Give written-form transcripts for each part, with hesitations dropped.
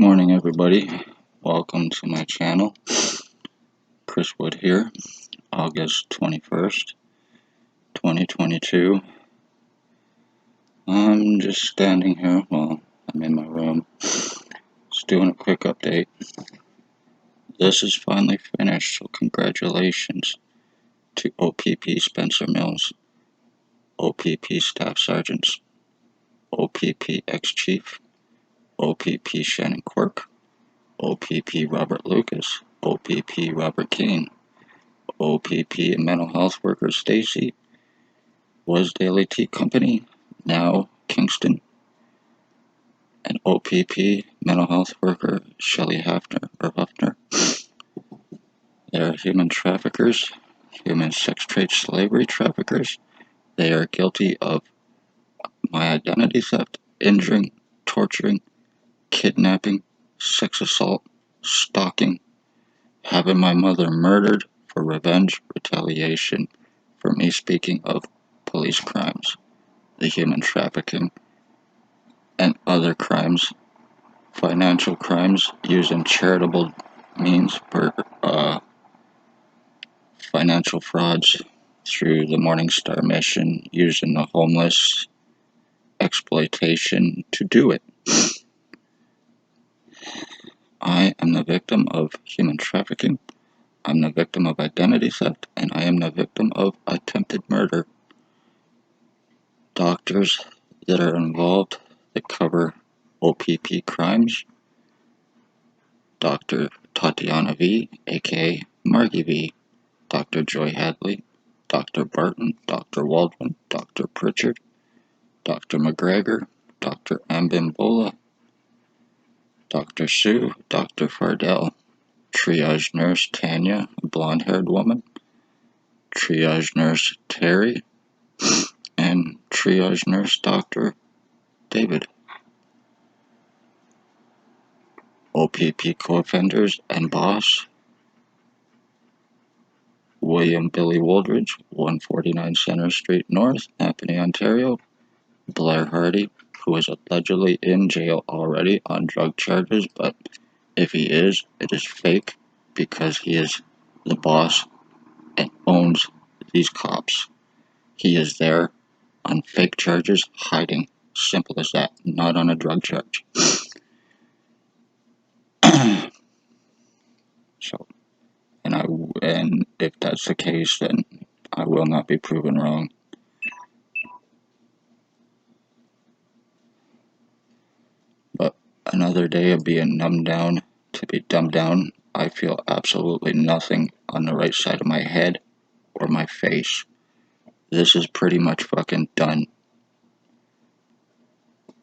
Morning, everybody. Welcome to my channel. Chris Wood here. August 21st, 2022. I'm just standing here. Well, I'm in my room. Just doing a quick update. This is finally finished, so congratulations to O.P.P. Spencer Mills, O.P.P. Staff Sergeants, O.P.P. Ex-Chief, O.P.P. Shannon Quirk, O.P.P. Robert Lucas, O.P.P. Robert Keane, O.P.P. Mental Health Worker Stacy, was Daily Tea Company, now Kingston, and O.P.P. Mental Health Worker Shelley Huffner. They are human traffickers, human sex trade slavery traffickers. They are guilty of my identity theft, injuring, torturing, kidnapping, sex assault, stalking, having my mother murdered for revenge, retaliation, for me speaking of police crimes, the human trafficking, and other crimes, financial crimes, using charitable means for financial frauds through the Morning Star mission, using the homeless exploitation to do it. I am the victim of human trafficking, I'm the victim of identity theft, and I am the victim of attempted murder. Doctors that are involved that cover O.P.P. crimes: Dr. Tatiana V, aka Margie V, Dr. Joy Hadley, Dr. Barton, Dr. Waldron, Dr. Pritchard, Dr. McGregor, Dr. Ambimbola, Dr. Sue, Dr. Fardell, triage nurse Tanya, a blonde-haired woman, triage nurse Terry, and triage nurse Dr. David. O.P.P. co-offenders and boss William Billy Woldridge, 149 Center Street North, Napanee, Ontario. Blair Hardy, who is allegedly in jail already on drug charges, but if he is, it is fake because he is the boss and owns these cops. He is there on fake charges, hiding. Simple as that, not on a drug charge. And if that's the case, then I will not be proven wrong. But another day of being numbed down to be dumbed down. I feel absolutely nothing on the right side of my head or my face. This is pretty much fucking done.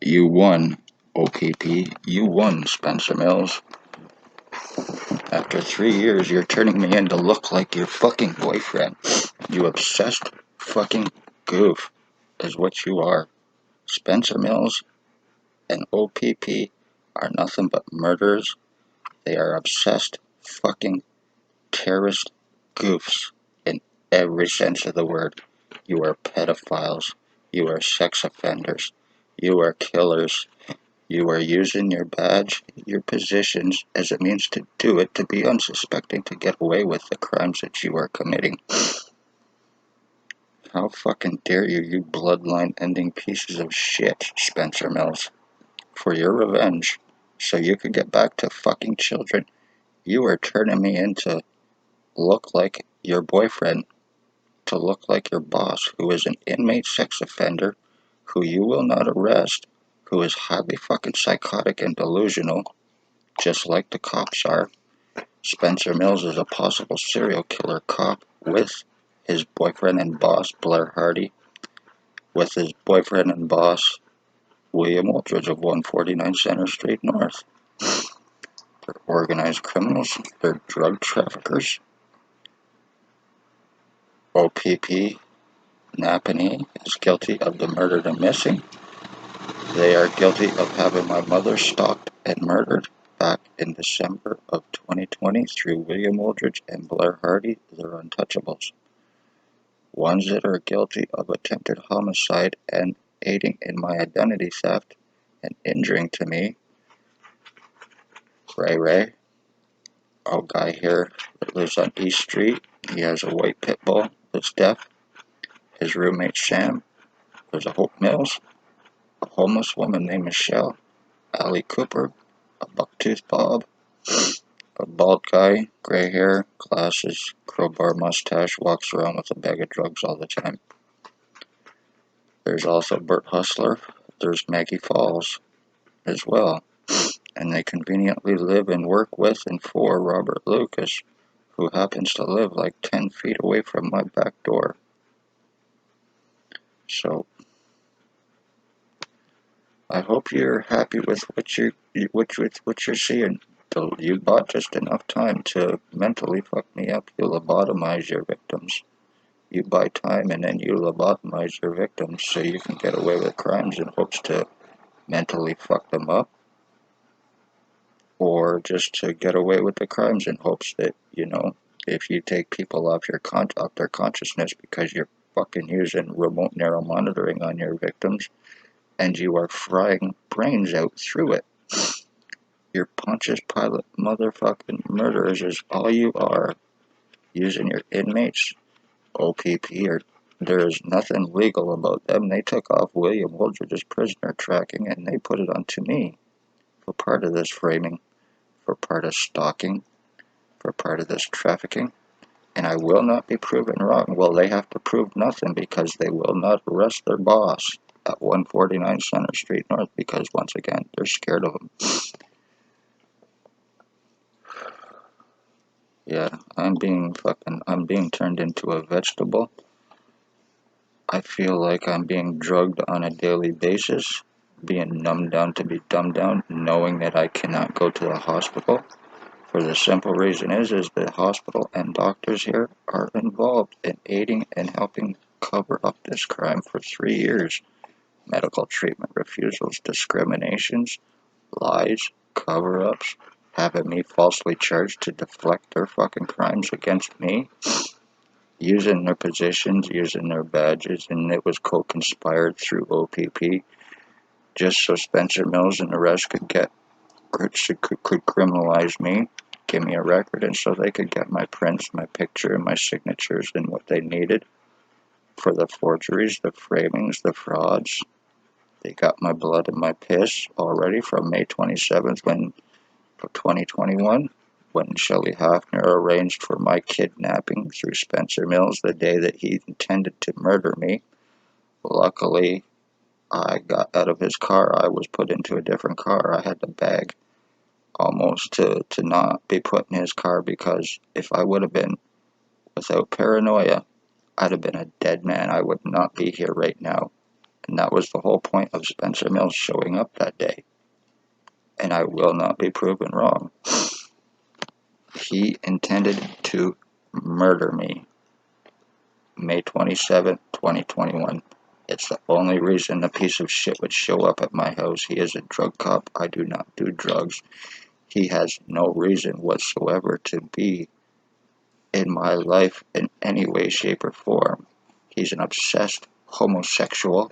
You won, O.P.P. You won, Spencer Mills. After 3 years, you're turning me in to look like your fucking boyfriend. You obsessed fucking goof is what you are. Spencer Mills and O.P.P. are nothing but murderers. They are obsessed fucking terrorist goofs in every sense of the word. You are pedophiles. You are sex offenders. You are killers. You are using your badge, your positions, as a means to do it, to be unsuspecting, to get away with the crimes that you are committing. How fucking dare you, you bloodline-ending pieces of shit, Spencer Mills. For your revenge, so you could get back to fucking children, you are turning me into look like your boyfriend, to look like your boss, who is an inmate sex offender, who you will not arrest, who is highly fucking psychotic and delusional, just like the cops are. Spencer Mills is a possible serial killer cop with his boyfriend and boss, Blair Hardy, with his boyfriend and boss, William Woldridge of 149 Center Street North. They're organized criminals. They're drug traffickers. O.P.P. Napanee is guilty of the murdered and missing. They are guilty of having my mother stalked and murdered back in December of 2020 through William Woldridge and Blair Hardy. They're untouchables. Ones that are guilty of attempted homicide and aiding in my identity theft and injuring to me Ray, old guy here that lives on East Street. He has a white pit bull that's deaf. His roommate Sam. There's a Hope Mills, a homeless woman named Michelle, Allie Cooper, a bucktooth Bob, a bald guy, gray hair, glasses, crowbar mustache, walks around with a bag of drugs all the time. There's also Bert Hustler. There's Maggie Falls as well. And they conveniently live and work with and for Robert Lucas, who happens to live like 10 feet away from my back door. So, I hope you're happy with what you're seeing. You bought just enough time to mentally fuck me up. You lobotomize your victims. You buy time and then you lobotomize your victims so you can get away with crimes in hopes to mentally fuck them up, or just to get away with the crimes in hopes that, if you take people off their consciousness because you're fucking using remote neural monitoring on your victims and you are frying brains out through it. Your Pontius Pilate motherfucking murderers is all you are, using your inmates. O.P.P. There is nothing legal about them. They took off William Wooldridge's prisoner tracking and they put it onto me for part of this framing, for part of stalking, for part of this trafficking. And I will not be proven wrong. Well, they have to prove nothing because they will not arrest their boss at 149 Center Street North because, once again, they're scared of him. Yeah, I'm being turned into a vegetable. I feel like I'm being drugged on a daily basis, being numbed down to be dumbed down, knowing that I cannot go to the hospital. For the simple reason is the hospital and doctors here are involved in aiding and helping cover up this crime for 3 years. Medical treatment refusals, discriminations, lies, cover-ups, having me falsely charged to deflect their fucking crimes against me, using their positions, using their badges, and it was co-conspired through O.P.P. just so Spencer Mills and the rest could criminalize me, give me a record, and so they could get my prints, my picture, and my signatures and what they needed for the forgeries, the framings, the frauds. They got my blood and my piss already from May 27th of 2021 when Shelley Hafner arranged for my kidnapping through Spencer Mills the day that he intended to murder me. Luckily, I got out of his car. I was put into a different car. I had to beg almost to not be put in his car because if I would have been without paranoia, I'd have been a dead man. I would not be here right now. And that was the whole point of Spencer Mills showing up that day. And I will not be proven wrong. He intended to murder me. May 27th, 2021. It's the only reason the piece of shit would show up at my house. He is a drug cop. I do not do drugs. He has no reason whatsoever to be in my life in any way, shape, or form. He's an obsessed homosexual.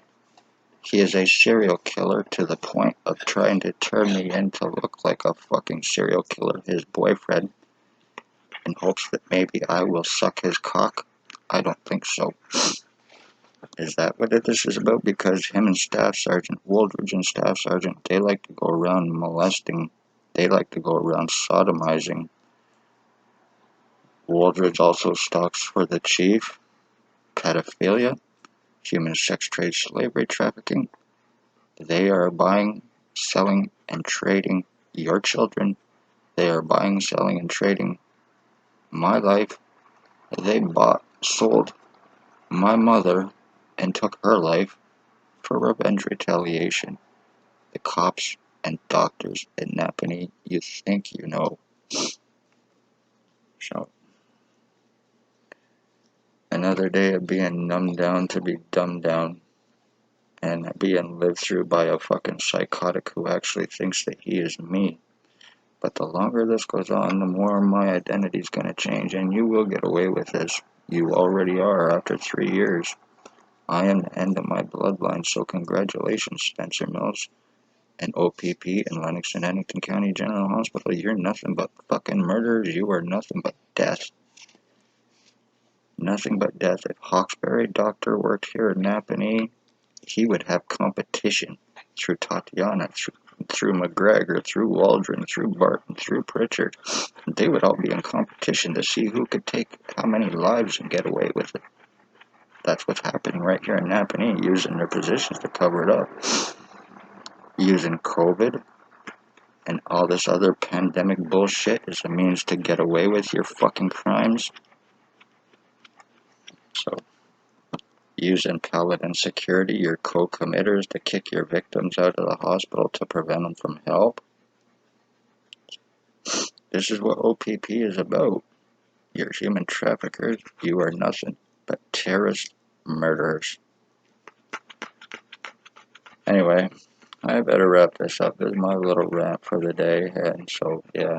He is a serial killer to the point of trying to turn me in to look like a fucking serial killer, his boyfriend, in hopes that maybe I will suck his cock. I don't think so. Is that what this is about? Because him and Staff Sergeant Wooldridge and Staff Sergeant, they like to go around molesting. They like to go around sodomizing. Wooldridge also stalks for the chief, pedophilia, human sex trade, slavery trafficking. They are buying, selling, and trading your children. They are buying, selling, and trading my life. They sold my mother, and took her life for revenge retaliation. The cops and doctors in Napanee, you think you know. So, another day of being numbed down to be dumbed down, and being lived through by a fucking psychotic who actually thinks that he is me. But the longer this goes on, the more my identity's gonna change, and you will get away with this. You already are after 3 years. I am the end of my bloodline, so congratulations, Spencer Mills. and O.P.P. in Lennox and Huntington County General Hospital. You're nothing but fucking murderers. You are nothing but death. Nothing but death. If Hawkesbury doctor worked here in Napanee, he would have competition through Tatiana, through McGregor, through Waldron, through Barton, through Pritchard. They would all be in competition to see who could take how many lives and get away with it. That's what's happening right here in Napanee, using their positions to cover it up. Using COVID and all this other pandemic bullshit as a means to get away with your fucking crimes. So, using Paladin Security, your co-committers, to kick your victims out of the hospital to prevent them from help. This is what O.P.P. is about. You're human traffickers. You are nothing but terrorist murderers. Anyway, I better wrap this up. This is my little rant for the day. And so, yeah.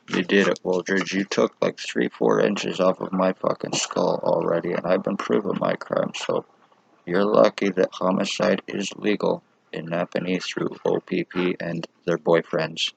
You did it, Woldridge. You took like 3-4 inches off of my fucking skull already, and I've been proving my crime, so you're lucky that homicide is legal in Napanee through O.P.P. and their boyfriends.